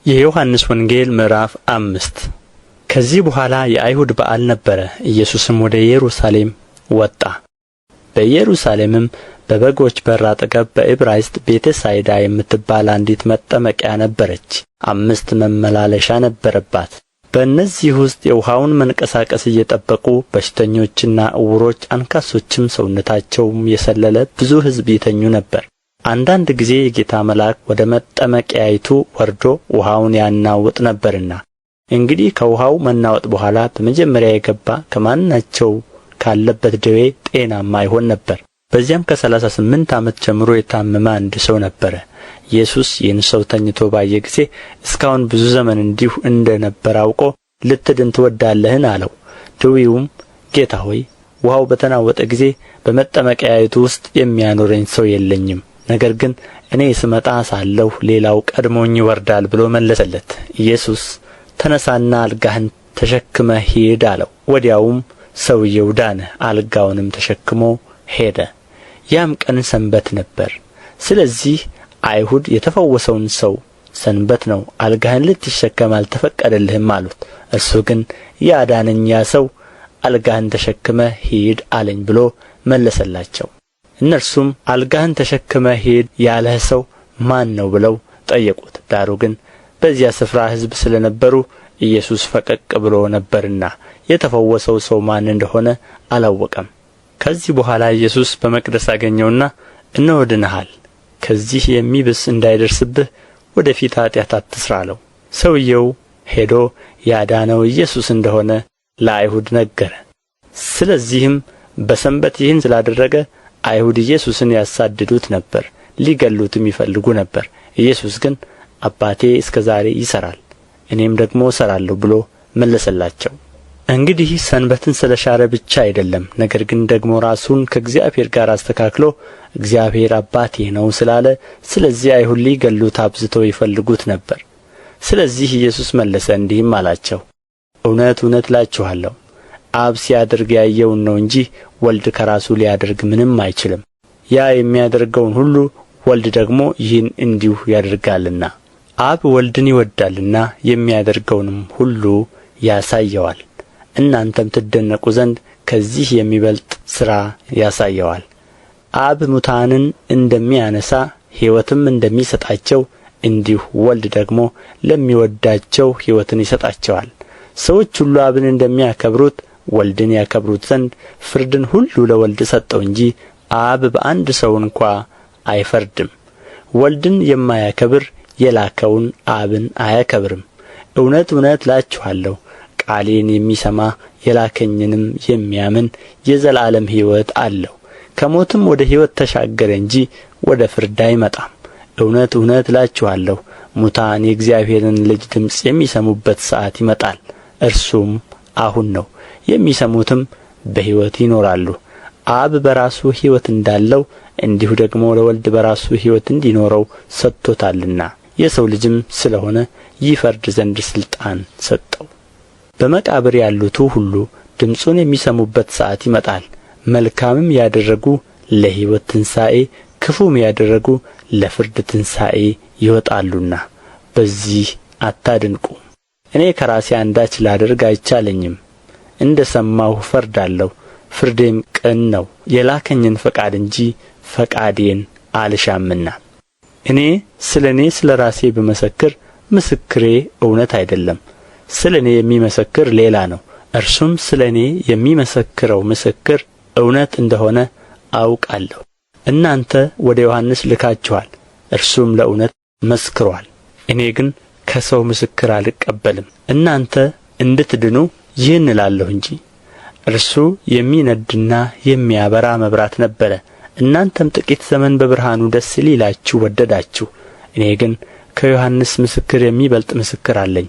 የዮሐንስ ወንጌል ምዕራፍ 5 ከዚህ በኋላ የአይሁድ በዓል ነበረ። ኢየሱስም ወደ ኢየሩሳሌም ወጣ። በኢየሩሳሌምም በበጎች በር አጠገብ በዕብራይስጥ ቤተ ሳይዳ የምትባል አንዲት መጠመቂያ ነበረች። 5 መመላለሻ ነበረባት። በእነዚህ ውስጥ የውኃውን መንቀሳቀስ እየጠበቁ በሽተኞችና ዕውሮች፣ አንካሶችም ሰውነታቸውም የሰለለ ብዙ ሕዝብ ይተኙ ነበር። አንዳንድ ጊዜ የጌታ መልአክ ወደ መጠመቂያይቱ ወርዶ ውኃውን ያናውጥ ነበርና፣ እንግዲህ ከውኃው መናወጥ በኋላ በመጀመሪያ የገባ ከማናቸው ካለበት ደዌ ጤናማ ይሆን ነበር። በዚያም ከ38 ዓመት ጀምሮ የታመመ አንድ ሰው ነበረ። ኢየሱስ ይህን ሰው ተኝቶ ባየ ጊዜ እስካሁን ብዙ ዘመን እንዲሁ እንደ ነበረ አውቆ ልትድን ትወዳለህን? አለው። ድዊውም ጌታ ሆይ፣ ውኃው በተናወጠ ጊዜ በመጠመቂያይቱ ውስጥ የሚያኖረኝ ሰው የለኝም፣ ነገር ግን እኔ ስመጣ ሳለሁ ሌላው ቀድሞኝ ይወርዳል ብሎ መለሰለት። ኢየሱስ ተነሣና አልጋህን ተሸክመህ ሂድ አለው። ወዲያውም ሰውየው ዳነ፣ አልጋውንም ተሸክሞ ሄደ። ያም ቀን ሰንበት ነበር። ስለዚህ አይሁድ የተፈወሰውን ሰው ሰንበት ነው፣ አልጋህን ልትሸከም አልተፈቀደልህም አሉት። እርሱ ግን ያዳነኝ ያ ሰው አልጋህን ተሸክመህ ሂድ አለኝ ብሎ መለሰላቸው። እነርሱም አልጋህን ተሸክመህ ሂድ ያለህ ሰው ማን ነው ብለው ጠየቁት። ዳሩ ግን በዚያ ስፍራ ሕዝብ ስለ ነበሩ ኢየሱስ ፈቀቅ ብሎ ነበርና የተፈወሰው ሰው ማን እንደሆነ አላወቀም። ከዚህ በኋላ ኢየሱስ በመቅደስ አገኘውና እነሆ ድነሃል፣ ከዚህ የሚብስ እንዳይደርስብህ ወደ ፊት ኃጢአት አትሥራ አለው። ሰውየው ሄዶ ያዳነው ኢየሱስ እንደሆነ ለአይሁድ ነገረ። ስለዚህም በሰንበት ይህን ስላደረገ አይሁድ ኢየሱስን ያሳድዱት ነበር፣ ሊገሉትም ይፈልጉ ነበር። ኢየሱስ ግን አባቴ እስከ ዛሬ ይሠራል፣ እኔም ደግሞ እሠራለሁ ብሎ መለሰላቸው። እንግዲህ ሰንበትን ስለ ሻረ ብቻ አይደለም፣ ነገር ግን ደግሞ ራሱን ከእግዚአብሔር ጋር አስተካክሎ እግዚአብሔር አባቴ ነው ስላለ፣ ስለዚህ አይሁድ ሊገሉት አብዝተው ይፈልጉት ነበር። ስለዚህ ኢየሱስ መለሰ እንዲህም አላቸው፣ እውነት እውነት እላችኋለሁ አብ ሲያደርግ ያየውን ነው እንጂ ወልድ ከራሱ ሊያደርግ ምንም አይችልም። ያ የሚያደርገውን ሁሉ ወልድ ደግሞ ይህን እንዲሁ ያደርጋልና። አብ ወልድን ይወዳልና የሚያደርገውንም ሁሉ ያሳየዋል። እናንተም ትደነቁ ዘንድ ከዚህ የሚበልጥ ሥራ ያሳየዋል። አብ ሙታንን እንደሚያነሣ ሕይወትም እንደሚሰጣቸው እንዲሁ ወልድ ደግሞ ለሚወዳቸው ሕይወትን ይሰጣቸዋል። ሰዎች ሁሉ አብን እንደሚያከብሩት ወልድን ያከብሩት ዘንድ ፍርድን ሁሉ ለወልድ ሰጠው እንጂ አብ በአንድ ሰው እንኳ አይፈርድም። ወልድን የማያከብር የላከውን አብን አያከብርም። እውነት እውነት እላችኋለሁ ቃሌን የሚሰማ የላከኝንም የሚያምን የዘላለም ሕይወት አለው፣ ከሞትም ወደ ሕይወት ተሻገረ እንጂ ወደ ፍርድ አይመጣም። እውነት እውነት እላችኋለሁ ሙታን የእግዚአብሔርን ልጅ ድምፅ የሚሰሙበት ሰዓት ይመጣል፣ እርሱም አሁን ነው፣ የሚሰሙትም በሕይወት ይኖራሉ። አብ በራሱ ሕይወት እንዳለው እንዲሁ ደግሞ ለወልድ በራሱ ሕይወት እንዲኖረው ሰጥቶታልና የሰው ልጅም ስለ ሆነ ይፈርድ ዘንድ ሥልጣን ሰጠው። በመቃብር ያሉቱ ሁሉ ድምፁን የሚሰሙበት ሰዓት ይመጣል። መልካምም ያደረጉ ለሕይወት ትንሣኤ፣ ክፉም ያደረጉ ለፍርድ ትንሣኤ ይወጣሉና በዚህ አታድንቁ። እኔ ከራሴ አንዳች ላደርግ አይቻለኝም፣ እንደ ሰማሁ እፈርዳለሁ፣ ፍርዴም ቅን ነው፣ የላከኝን ፈቃድ እንጂ ፈቃዴን አልሻምና። እኔ ስለ ራሴ ብመሰክር ምስክሬ እውነት አይደለም፣ ስለ እኔ የሚመሰክር ሌላ ነው፣ እርሱም ስለ እኔ የሚመሰክረው ምስክር እውነት እንደሆነ አውቃለሁ። እናንተ ወደ ዮሐንስ ልካችኋል፣ እርሱም ለእውነት መስክሮአል። እኔ ግን ከሰው ምስክር አልቀበልም። እናንተ እንድትድኑ ይህን እላለሁ እንጂ። እርሱ የሚነድና የሚያበራ መብራት ነበረ፣ እናንተም ጥቂት ዘመን በብርሃኑ ደስ ሊላችሁ ወደዳችሁ። እኔ ግን ከዮሐንስ ምስክር የሚበልጥ ምስክር አለኝ።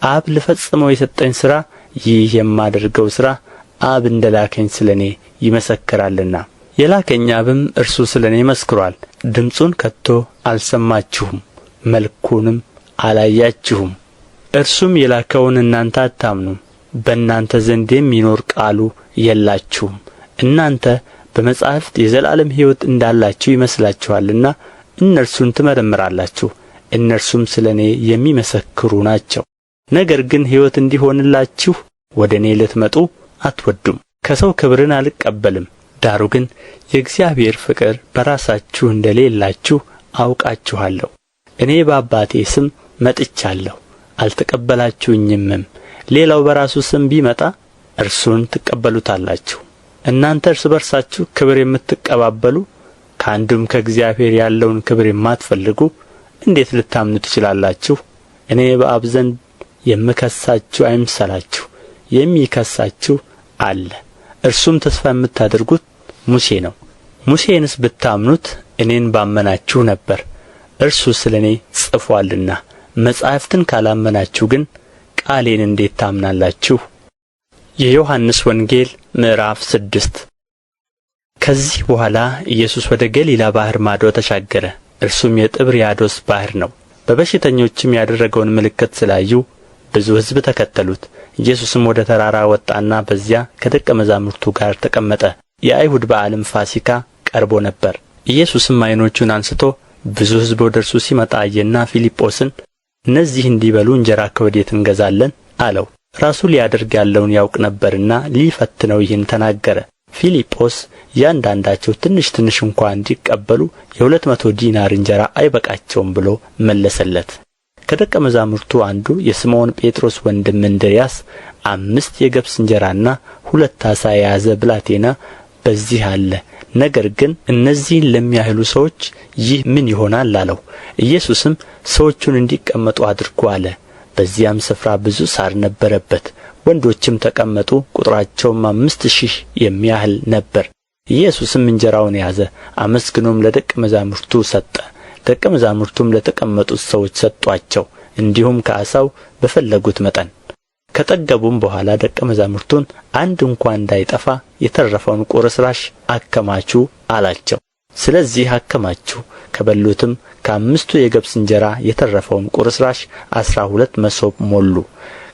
አብ ልፈጽመው የሰጠኝ ሥራ፣ ይህ የማደርገው ሥራ አብ እንደ ላከኝ ስለ እኔ ይመሰክራልና። የላከኝ አብም እርሱ ስለ እኔ መስክሮአል። ድምፁን ከቶ አልሰማችሁም፣ መልኩንም አላያችሁም። እርሱም የላከውን እናንተ አታምኑም፣ በእናንተ ዘንድ የሚኖር ቃሉ የላችሁም። እናንተ በመጻሕፍት የዘላለም ሕይወት እንዳላችሁ ይመስላችኋልና እነርሱን ትመረምራላችሁ፣ እነርሱም ስለ እኔ የሚመሰክሩ ናቸው። ነገር ግን ሕይወት እንዲሆንላችሁ ወደ እኔ ልትመጡ አትወዱም። ከሰው ክብርን አልቀበልም፣ ዳሩ ግን የእግዚአብሔር ፍቅር በራሳችሁ እንደሌላችሁ አውቃችኋለሁ። እኔ በአባቴ ስም መጥቻለሁ፣ አልተቀበላችሁኝምም። ሌላው በራሱ ስም ቢመጣ እርሱን ትቀበሉታላችሁ። እናንተ እርስ በርሳችሁ ክብር የምትቀባበሉ ከአንዱም ከእግዚአብሔር ያለውን ክብር የማትፈልጉ እንዴት ልታምኑ ትችላላችሁ? እኔ በአብ ዘንድ የምከሳችሁ አይምሰላችሁ፣ የሚከሳችሁ አለ፣ እርሱም ተስፋ የምታደርጉት ሙሴ ነው። ሙሴንስ ብታምኑት እኔን ባመናችሁ ነበር፣ እርሱ ስለ እኔ ጽፎአልና። መጻሕፍትን ካላመናችሁ ግን ቃሌን እንዴት ታምናላችሁ? የዮሐንስ ወንጌል ምዕራፍ 6። ከዚህ በኋላ ኢየሱስ ወደ ገሊላ ባሕር ማዶ ተሻገረ። እርሱም የጥብርያዶስ ባሕር ነው። በበሽተኞችም ያደረገውን ምልክት ስላዩ ብዙ ሕዝብ ተከተሉት። ኢየሱስም ወደ ተራራ ወጣና በዚያ ከደቀ መዛሙርቱ ጋር ተቀመጠ። የአይሁድ በዓልም ፋሲካ ቀርቦ ነበር። ኢየሱስም ዓይኖቹን አንስቶ ብዙ ሕዝብ ወደ እርሱ ሲመጣ አየና ፊልጶስን እነዚህ እንዲበሉ እንጀራ ከወዴት እንገዛለን አለው። ራሱ ሊያደርግ ያለውን ያውቅ ነበርና ሊፈትነው ይህን ተናገረ። ፊልጶስ እያንዳንዳቸው ትንሽ ትንሽ እንኳ እንዲቀበሉ 200 ዲናር እንጀራ አይበቃቸውም ብሎ መለሰለት። ከደቀ መዛሙርቱ አንዱ የስምዖን ጴጥሮስ ወንድም እንድርያስ 5 የገብስ እንጀራና 2 ዓሣ የያዘ ብላቴና በዚህ አለ፣ ነገር ግን እነዚህን ለሚያህሉ ሰዎች ይህ ምን ይሆናል አለው። ኢየሱስም ሰዎቹን እንዲቀመጡ አድርጉ አለ። በዚያም ስፍራ ብዙ ሣር ነበረበት። ወንዶችም ተቀመጡ፣ ቁጥራቸውም 5000 የሚያህል ነበር። ኢየሱስም እንጀራውን ያዘ፣ አመስግኖም ለደቀ መዛሙርቱ ሰጠ። ደቀ መዛሙርቱም ለተቀመጡት ሰዎች ሰጡአቸው፣ እንዲሁም ከዓሣው በፈለጉት መጠን። ከጠገቡም በኋላ ደቀ መዛሙርቱን አንድ እንኳ እንዳይጠፋ የተረፈውን ቁርስራሽ አከማቹ አላቸው። ስለዚህ አከማቹ። ከበሉትም ከ5 የገብስ እንጀራ የተረፈውን ቁርስራሽ 12 መሶብ ሞሉ።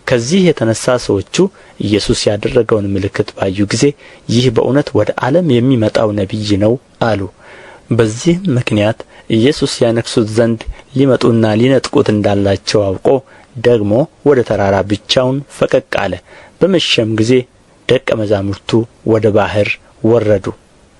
ከዚህ የተነሣ ሰዎቹ ኢየሱስ ያደረገውን ምልክት ባዩ ጊዜ ይህ በእውነት ወደ ዓለም የሚመጣው ነቢይ ነው አሉ። በዚህም ምክንያት ኢየሱስ ያነክሱት ዘንድ ሊመጡና ሊነጥቁት እንዳላቸው አውቆ ደግሞ ወደ ተራራ ብቻውን ፈቀቅ አለ። በመሸም ጊዜ ደቀ መዛሙርቱ ወደ ባሕር ወረዱ።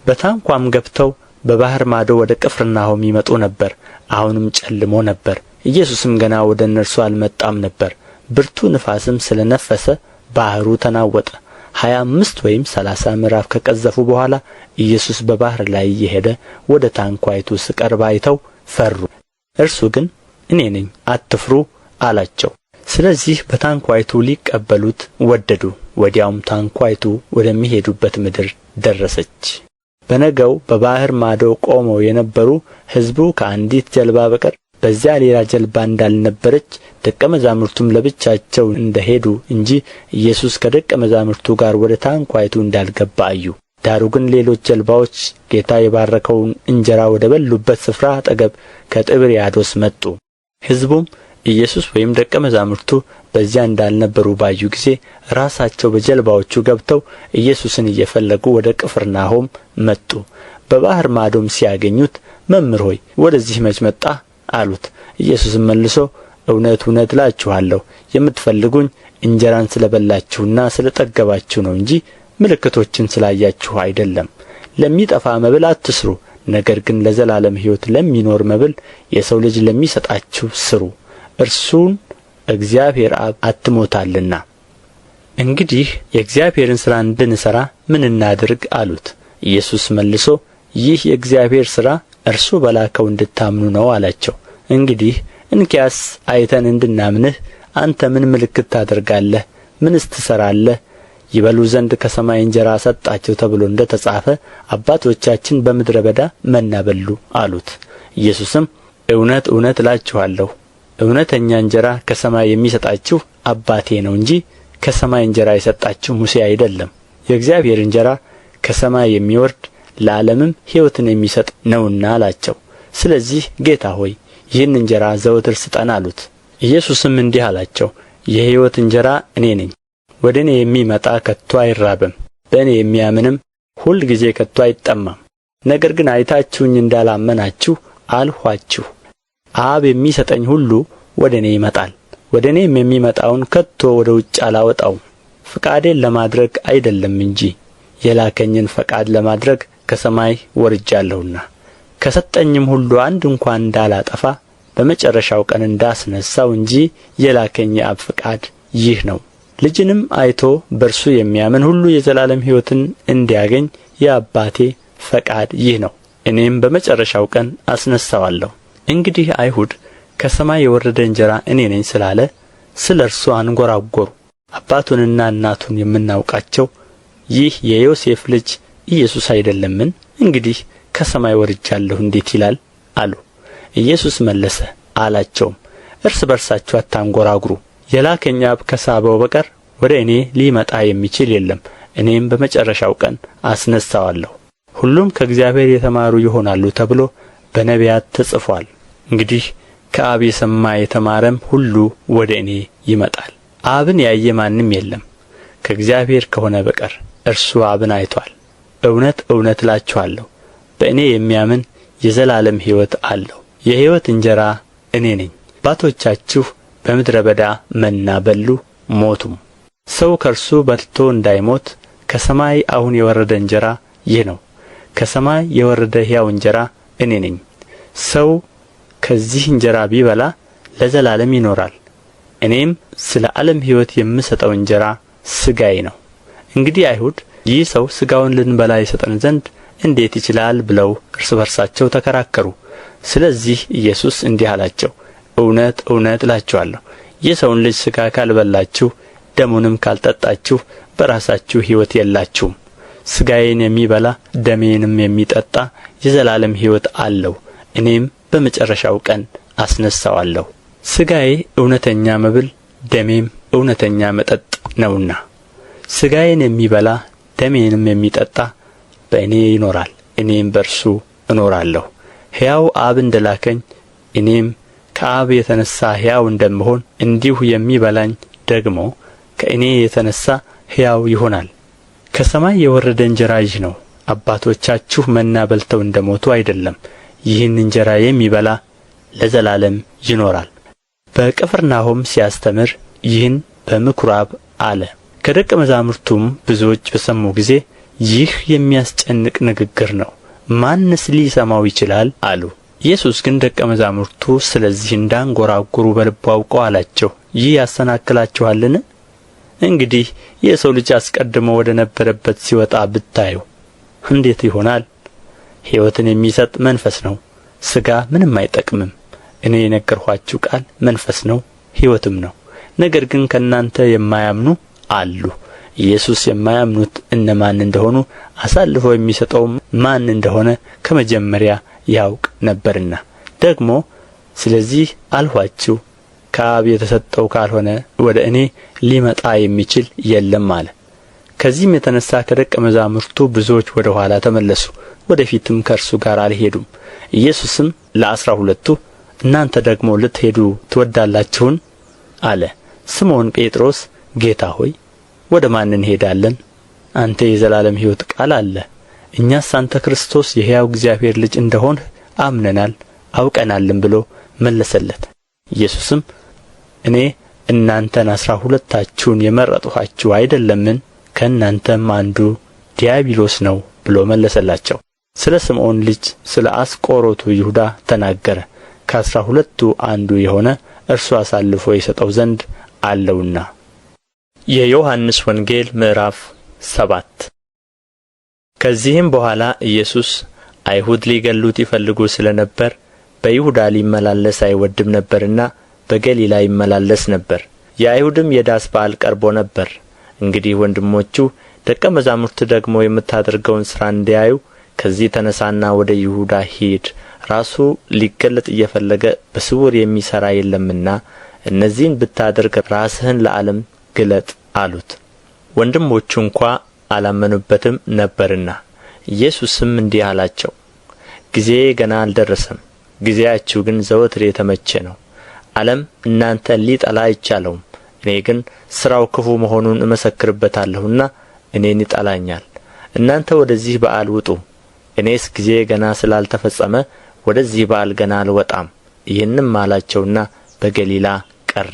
በታንኳም ገብተው በባሕር ማዶ ወደ ቅፍርናሆም ይመጡ ነበር። አሁንም ጨልሞ ነበር። ኢየሱስም ገና ወደ እነርሱ አልመጣም ነበር። ብርቱ ነፋስም ስለ ነፈሰ ባሕሩ ተናወጠ። 25 ወይም 30 ምዕራፍ ከቀዘፉ በኋላ ኢየሱስ በባሕር ላይ እየሄደ ወደ ታንኳይቱ ሲቀርብ አይተው ፈሩ። እርሱ ግን እኔ ነኝ፣ አትፍሩ አላቸው። ስለዚህ በታንኳይቱ ሊቀበሉት ወደዱ። ወዲያውም ታንኳይቱ ወደሚሄዱበት ምድር ደረሰች። በነገው በባሕር ማዶ ቆመው የነበሩ ሕዝቡ ከአንዲት ጀልባ በቀር በዚያ ሌላ ጀልባ እንዳልነበረች ደቀ መዛሙርቱም ለብቻቸው እንደሄዱ እንጂ ኢየሱስ ከደቀ መዛሙርቱ ጋር ወደ ታንኳይቱ እንዳልገባ አዩ። ዳሩ ግን ሌሎች ጀልባዎች ጌታ የባረከውን እንጀራ ወደ በሉበት ስፍራ አጠገብ ከጥብርያዶስ መጡ። ሕዝቡም ኢየሱስ ወይም ደቀ መዛሙርቱ በዚያ እንዳልነበሩ ባዩ ጊዜ ራሳቸው በጀልባዎቹ ገብተው ኢየሱስን እየፈለጉ ወደ ቅፍርናሆም መጡ። በባሕር ማዶም ሲያገኙት መምህር ሆይ ወደዚህ መች መጣህ አሉት። ኢየሱስም መልሶ እውነት እውነት እላችኋለሁ የምትፈልጉኝ እንጀራን ስለ በላችሁና ስለ ጠገባችሁ ነው እንጂ ምልክቶችን ስላያችሁ አይደለም። ለሚጠፋ መብል አትስሩ፣ ነገር ግን ለዘላለም ሕይወት ለሚኖር መብል የሰው ልጅ ለሚሰጣችሁ ስሩ፣ እርሱን እግዚአብሔር አብ አትሞታልና። እንግዲህ የእግዚአብሔርን ሥራ እንድንሠራ ምን እናድርግ አሉት። ኢየሱስ መልሶ ይህ የእግዚአብሔር ሥራ እርሱ በላከው እንድታምኑ ነው አላቸው። እንግዲህ እንኪያስ አይተን እንድናምንህ አንተ ምን ምልክት ታደርጋለህ? ምንስ ትሠራለህ? ይበሉ ዘንድ ከሰማይ እንጀራ ሰጣቸው ተብሎ እንደ ተጻፈ አባቶቻችን በምድረ በዳ መና በሉ አሉት። ኢየሱስም እውነት እውነት እላችኋለሁ እውነተኛ እንጀራ ከሰማይ የሚሰጣችሁ አባቴ ነው እንጂ ከሰማይ እንጀራ የሰጣችሁ ሙሴ አይደለም። የእግዚአብሔር እንጀራ ከሰማይ የሚወርድ ለዓለምም ሕይወትን የሚሰጥ ነውና አላቸው። ስለዚህ ጌታ ሆይ ይህን እንጀራ ዘወትር ስጠን አሉት። ኢየሱስም እንዲህ አላቸው፣ የሕይወት እንጀራ እኔ ነኝ። ወደ እኔ የሚመጣ ከቶ አይራብም፣ በእኔ የሚያምንም ሁልጊዜ ከቶ አይጠማም። ነገር ግን አይታችሁኝ እንዳላመናችሁ አልኋችሁ። አብ የሚሰጠኝ ሁሉ ወደ እኔ ይመጣል፣ ወደ እኔም የሚመጣውን ከቶ ወደ ውጭ አላወጣውም። ፈቃዴን ለማድረግ አይደለም እንጂ የላከኝን ፈቃድ ለማድረግ ከሰማይ ወርጃለሁና ከሰጠኝም ሁሉ አንድ እንኳ እንዳላጠፋ በመጨረሻው ቀን እንዳስነሣው እንጂ የላከኝ የአብ ፈቃድ ይህ ነው። ልጅንም አይቶ በእርሱ የሚያምን ሁሉ የዘላለም ሕይወትን እንዲያገኝ የአባቴ ፈቃድ ይህ ነው፣ እኔም በመጨረሻው ቀን አስነሣዋለሁ። እንግዲህ አይሁድ ከሰማይ የወረደ እንጀራ እኔ ነኝ ስላለ ስለ እርሱ አንጐራጐሩ። አባቱንና እናቱን የምናውቃቸው ይህ የዮሴፍ ልጅ ኢየሱስ አይደለምን? እንግዲህ ከሰማይ ወርጃለሁ እንዴት ይላል አሉ። ኢየሱስ መለሰ አላቸውም፣ እርስ በርሳችሁ አታንጐራጕሩ። የላከኝ አብ ከሳበው በቀር ወደ እኔ ሊመጣ የሚችል የለም፣ እኔም በመጨረሻው ቀን አስነሣዋለሁ። ሁሉም ከእግዚአብሔር የተማሩ ይሆናሉ ተብሎ በነቢያት ተጽፎአል። እንግዲህ ከአብ የሰማ የተማረም ሁሉ ወደ እኔ ይመጣል። አብን ያየ ማንም የለም ከእግዚአብሔር ከሆነ በቀር እርሱ አብን አይቶአል። እውነት እውነት እላችኋለሁ በእኔ የሚያምን የዘላለም ሕይወት አለው። የሕይወት እንጀራ እኔ ነኝ። አባቶቻችሁ በምድረ በዳ መና በሉ ሞቱም። ሰው ከእርሱ በልቶ እንዳይሞት ከሰማይ አሁን የወረደ እንጀራ ይህ ነው። ከሰማይ የወረደ ሕያው እንጀራ እኔ ነኝ። ሰው ከዚህ እንጀራ ቢበላ ለዘላለም ይኖራል። እኔም ስለ ዓለም ሕይወት የምሰጠው እንጀራ ሥጋዬ ነው። እንግዲህ አይሁድ ይህ ሰው ሥጋውን ልንበላ ይሰጠን ዘንድ እንዴት ይችላል ብለው እርስ በርሳቸው ተከራከሩ። ስለዚህ ኢየሱስ እንዲህ አላቸው፣ እውነት እውነት እላችኋለሁ የሰውን ልጅ ሥጋ ካልበላችሁ ደሙንም ካልጠጣችሁ በራሳችሁ ሕይወት የላችሁም። ሥጋዬን የሚበላ ደሜንም የሚጠጣ የዘላለም ሕይወት አለው፣ እኔም በመጨረሻው ቀን አስነሣዋለሁ። ሥጋዬ እውነተኛ መብል ደሜም እውነተኛ መጠጥ ነውና ሥጋዬን የሚበላ ደሜንም የሚጠጣ በእኔ ይኖራል፣ እኔም በእርሱ እኖራለሁ። ሕያው አብ እንደ ላከኝ እኔም ከአብ የተነሣ ሕያው እንደምሆን እንዲሁ የሚበላኝ ደግሞ ከእኔ የተነሣ ሕያው ይሆናል። ከሰማይ የወረደ እንጀራ ይህ ነው። አባቶቻችሁ መና በልተው እንደ ሞቱ አይደለም፣ ይህን እንጀራ የሚበላ ለዘላለም ይኖራል። በቅፍርናሆም ሲያስተምር ይህን በምኵራብ አለ። ከደቀ መዛሙርቱም ብዙዎች በሰሙ ጊዜ ይህ የሚያስጨንቅ ንግግር ነው፣ ማንስ ሊሰማው ይችላል አሉ። ኢየሱስ ግን ደቀ መዛሙርቱ ስለዚህ እንዳንጐራጕሩ በልቡ አውቆ አላቸው፣ ይህ ያሰናክላችኋልን? እንግዲህ የሰው ልጅ አስቀድሞ ወደ ነበረበት ሲወጣ ብታዩ እንዴት ይሆናል? ሕይወትን የሚሰጥ መንፈስ ነው፣ ሥጋ ምንም አይጠቅምም። እኔ የነገርኋችሁ ቃል መንፈስ ነው ሕይወትም ነው። ነገር ግን ከእናንተ የማያምኑ አሉ። ኢየሱስ የማያምኑት እነማን እንደሆኑ አሳልፎ የሚሰጠውም ማን እንደሆነ ከመጀመሪያ ያውቅ ነበርና ደግሞ ስለዚህ አልኋችሁ፣ ከአብ የተሰጠው ካልሆነ ወደ እኔ ሊመጣ የሚችል የለም አለ። ከዚህም የተነሣ ከደቀ መዛሙርቱ ብዙዎች ወደ ኋላ ተመለሱ፣ ወደ ፊትም ከእርሱ ጋር አልሄዱም። ኢየሱስም ለ12ቱ እናንተ ደግሞ ልትሄዱ ትወዳላችሁን አለ። ስምዖን ጴጥሮስ ጌታ ሆይ ወደ ማን እንሄዳለን? አንተ የዘላለም ሕይወት ቃል አለህ። እኛስ አንተ ክርስቶስ የሕያው እግዚአብሔር ልጅ እንደሆንህ አምነናል አውቀናልም ብሎ መለሰለት። ኢየሱስም እኔ እናንተን 12ታችሁን የመረጥኋችሁ አይደለምን? ከእናንተም አንዱ ዲያብሎስ ነው ብሎ መለሰላቸው። ስለ ስምዖን ልጅ ስለ አስቆሮቱ ይሁዳ ተናገረ። ከ12ቱ አንዱ የሆነ እርሱ አሳልፎ ይሰጠው ዘንድ አለውና። የዮሐንስ ወንጌል ምዕራፍ 7 ከዚህም በኋላ ኢየሱስ አይሁድ ሊገሉት ይፈልጉ ስለ ነበር በይሁዳ ሊመላለስ አይወድም ነበርና በገሊላ ይመላለስ ነበር። የአይሁድም የዳስ በዓል ቀርቦ ነበር። እንግዲህ ወንድሞቹ ደቀ መዛሙርት ደግሞ የምታደርገውን ሥራ እንዲያዩ ከዚህ ተነሳና ወደ ይሁዳ ሂድ፣ ራሱ ሊገለጥ እየፈለገ በስውር የሚሠራ የለምና እነዚህን ብታደርግ ራስህን ለዓለም ግለጥ አሉት። ወንድሞቹ እንኳ አላመኑበትም ነበርና። ኢየሱስም እንዲህ አላቸው፣ ጊዜዬ ገና አልደረሰም፣ ጊዜያችሁ ግን ዘወትር የተመቸ ነው። ዓለም እናንተን ሊጠላ አይቻለውም፣ እኔ ግን ሥራው ክፉ መሆኑን እመሰክርበታለሁና እኔን ይጠላኛል። እናንተ ወደዚህ በዓል ውጡ፣ እኔስ ጊዜ ገና ስላልተፈጸመ ወደዚህ በዓል ገና አልወጣም። ይህንም አላቸውና በገሊላ ቀረ።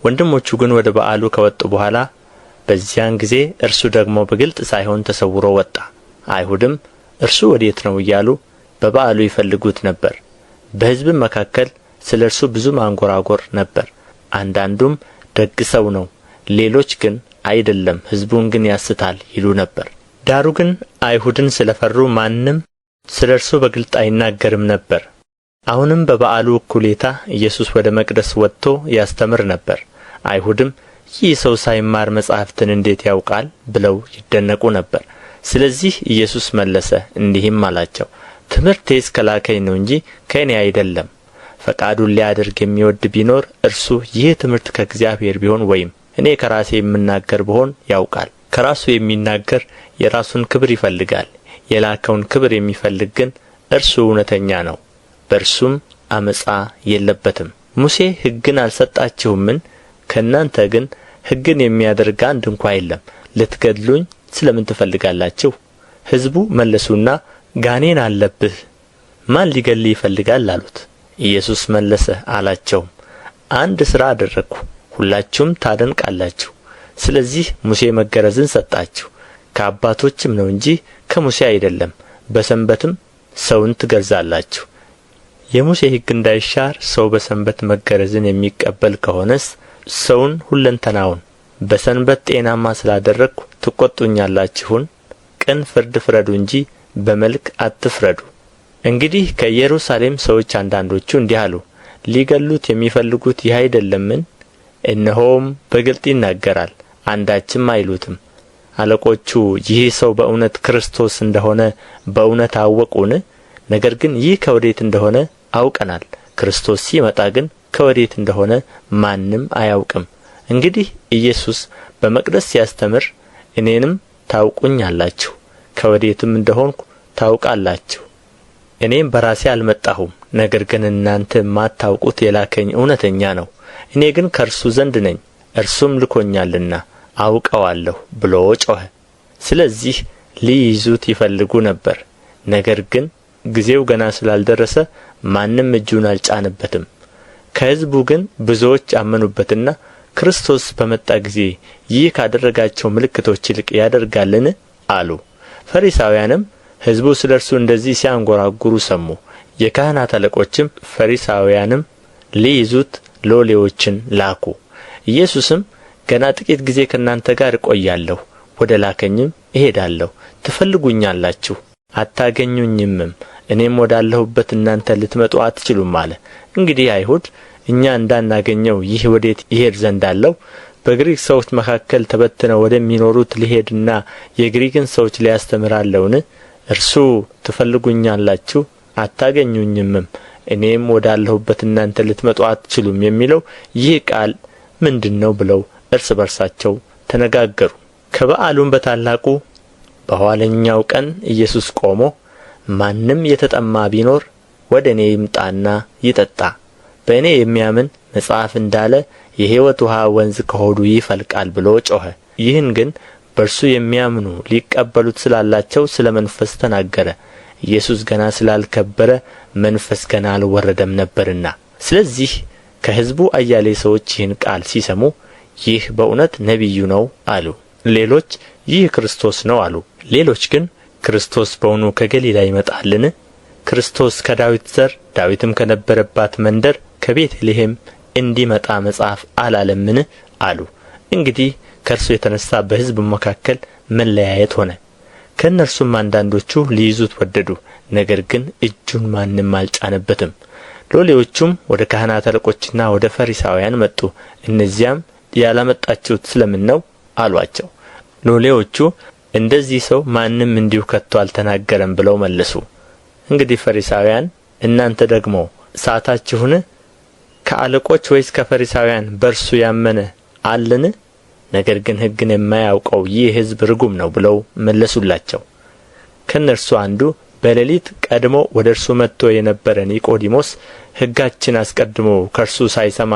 ወንድሞቹ ግን ወደ በዓሉ ከወጡ በኋላ በዚያን ጊዜ እርሱ ደግሞ በግልጥ ሳይሆን ተሰውሮ ወጣ። አይሁድም እርሱ ወዴት ነው እያሉ በበዓሉ ይፈልጉት ነበር። በሕዝብም መካከል ስለ እርሱ ብዙ ማንጐራጐር ነበር። አንዳንዱም ደግ ሰው ነው፣ ሌሎች ግን አይደለም፣ ሕዝቡን ግን ያስታል ይሉ ነበር። ዳሩ ግን አይሁድን ስለ ፈሩ ማንም ስለ እርሱ በግልጥ አይናገርም ነበር። አሁንም በበዓሉ እኩሌታ ኢየሱስ ወደ መቅደስ ወጥቶ ያስተምር ነበር። አይሁድም ይህ ሰው ሳይማር መጻሕፍትን እንዴት ያውቃል ብለው ይደነቁ ነበር። ስለዚህ ኢየሱስ መለሰ እንዲህም አላቸው፣ ትምህርቴስ ከላከኝ ነው እንጂ ከእኔ አይደለም። ፈቃዱን ሊያደርግ የሚወድ ቢኖር እርሱ ይህ ትምህርት ከእግዚአብሔር ቢሆን ወይም እኔ ከራሴ የምናገር ብሆን ያውቃል። ከራሱ የሚናገር የራሱን ክብር ይፈልጋል። የላከውን ክብር የሚፈልግ ግን እርሱ እውነተኛ ነው፣ በእርሱም ዓመፃ የለበትም። ሙሴ ሕግን አልሰጣችሁምን? ከእናንተ ግን ሕግን የሚያደርግ አንድ እንኳ የለም። ልትገድሉኝ ስለ ምን ትፈልጋላችሁ? ሕዝቡ መለሱና ጋኔን አለብህ፣ ማን ሊገድልህ ይፈልጋል አሉት። ኢየሱስ መለሰ አላቸውም፣ አንድ ሥራ አደረግሁ፣ ሁላችሁም ታደንቃላችሁ። ስለዚህ ሙሴ መገረዝን ሰጣችሁ፣ ከአባቶችም ነው እንጂ ከሙሴ አይደለም። በሰንበትም ሰውን ትገርዛላችሁ። የሙሴ ሕግ እንዳይሻር ሰው በሰንበት መገረዝን የሚቀበል ከሆነስ ሰውን ሁለንተናውን በሰንበት ጤናማ ስላደረግሁ ትቈጡኛላችሁን? ቅን ፍርድ ፍረዱ እንጂ በመልክ አትፍረዱ። እንግዲህ ከኢየሩሳሌም ሰዎች አንዳንዶቹ እንዲህ አሉ፣ ሊገሉት የሚፈልጉት ይህ አይደለምን? እነሆም በግልጥ ይናገራል፣ አንዳችም አይሉትም። አለቆቹ ይህ ሰው በእውነት ክርስቶስ እንደሆነ በእውነት አወቁን? ነገር ግን ይህ ከወዴት እንደሆነ አውቀናል፣ ክርስቶስ ሲመጣ ግን ከወዴት እንደሆነ ማንም አያውቅም። እንግዲህ ኢየሱስ በመቅደስ ሲያስተምር እኔንም ታውቁኛላችሁ፣ ከወዴትም እንደሆንሁ ታውቃላችሁ። እኔም በራሴ አልመጣሁም፣ ነገር ግን እናንተ የማታውቁት የላከኝ እውነተኛ ነው። እኔ ግን ከእርሱ ዘንድ ነኝ፣ እርሱም ልኮኛልና አውቀዋለሁ ብሎ ጮኸ። ስለዚህ ሊይዙት ይፈልጉ ነበር፣ ነገር ግን ጊዜው ገና ስላልደረሰ ማንም እጁን አልጫነበትም። ከሕዝቡ ግን ብዙዎች አመኑበትና ክርስቶስ በመጣ ጊዜ ይህ ካደረጋቸው ምልክቶች ይልቅ ያደርጋልን አሉ። ፈሪሳውያንም ሕዝቡ ስለ እርሱ እንደዚህ ሲያንጐራጕሩ ሰሙ። የካህናት አለቆችም ፈሪሳውያንም ሊይዙት ሎሌዎችን ላኩ። ኢየሱስም ገና ጥቂት ጊዜ ከእናንተ ጋር እቆያለሁ፣ ወደ ላከኝም እሄዳለሁ። ትፈልጉኛላችሁ፣ አታገኙኝምም፣ እኔም ወዳለሁበት እናንተ ልትመጡ አትችሉም አለ። እንግዲህ አይሁድ እኛ እንዳናገኘው ይህ ወዴት ይሄድ ዘንድ አለው? በግሪክ ሰዎች መካከል ተበትነው ወደሚኖሩት ሊሄድና የግሪክን ሰዎች ሊያስተምር አለውን? እርሱ ትፈልጉኛላችሁ አታገኙኝምም፣ እኔም ወዳለሁበት እናንተ ልትመጡ አትችሉም የሚለው ይህ ቃል ምንድን ነው ብለው እርስ በርሳቸው ተነጋገሩ። ከበዓሉም በታላቁ በኋለኛው ቀን ኢየሱስ ቆሞ ማንም የተጠማ ቢኖር ወደ እኔ ይምጣና ይጠጣ፣ በእኔ የሚያምን መጽሐፍ እንዳለ የሕይወት ውኃ ወንዝ ከሆዱ ይፈልቃል ብሎ ጮኸ። ይህን ግን በእርሱ የሚያምኑ ሊቀበሉት ስላላቸው ስለ መንፈስ ተናገረ። ኢየሱስ ገና ስላልከበረ መንፈስ ገና አልወረደም ነበርና። ስለዚህ ከሕዝቡ አያሌ ሰዎች ይህን ቃል ሲሰሙ ይህ በእውነት ነቢዩ ነው አሉ። ሌሎች ይህ ክርስቶስ ነው አሉ። ሌሎች ግን ክርስቶስ በእውኑ ከገሊላ ይመጣልን? ክርስቶስ ከዳዊት ዘር ዳዊትም ከነበረባት መንደር ከቤተ ልሔም እንዲመጣ መጽሐፍ አላለምን? አሉ። እንግዲህ ከእርሱ የተነሣ በሕዝብ መካከል መለያየት ሆነ። ከእነርሱም አንዳንዶቹ ሊይዙት ወደዱ፣ ነገር ግን እጁን ማንም አልጫነበትም። ሎሌዎቹም ወደ ካህናት አለቆችና ወደ ፈሪሳውያን መጡ። እነዚያም ያላመጣችሁት ስለ ምን ነው አሉአቸው። ሎሌዎቹ እንደዚህ ሰው ማንም እንዲሁ ከቶ አልተናገረም ብለው መለሱ። እንግዲህ ፈሪሳውያን እናንተ ደግሞ ሳታችሁን? ከአለቆች ወይስ ከፈሪሳውያን በእርሱ ያመነ አለን? ነገር ግን ሕግን የማያውቀው ይህ ሕዝብ ርጉም ነው ብለው መለሱላቸው። ከእነርሱ አንዱ በሌሊት ቀድሞ ወደ እርሱ መጥቶ የነበረ ኒቆዲሞስ ሕጋችን አስቀድሞ ከእርሱ ሳይሰማ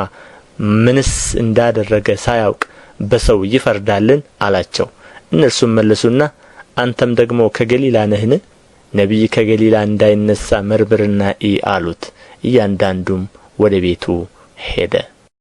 ምንስ እንዳደረገ ሳያውቅ በሰው ይፈርዳልን? አላቸው። እነርሱም መለሱና አንተም ደግሞ ከገሊላ ነህን? ነቢይ ከገሊላ እንዳይነሣ መርምርና እይ አሉት። እያንዳንዱም ወደ ቤቱ ሄደ።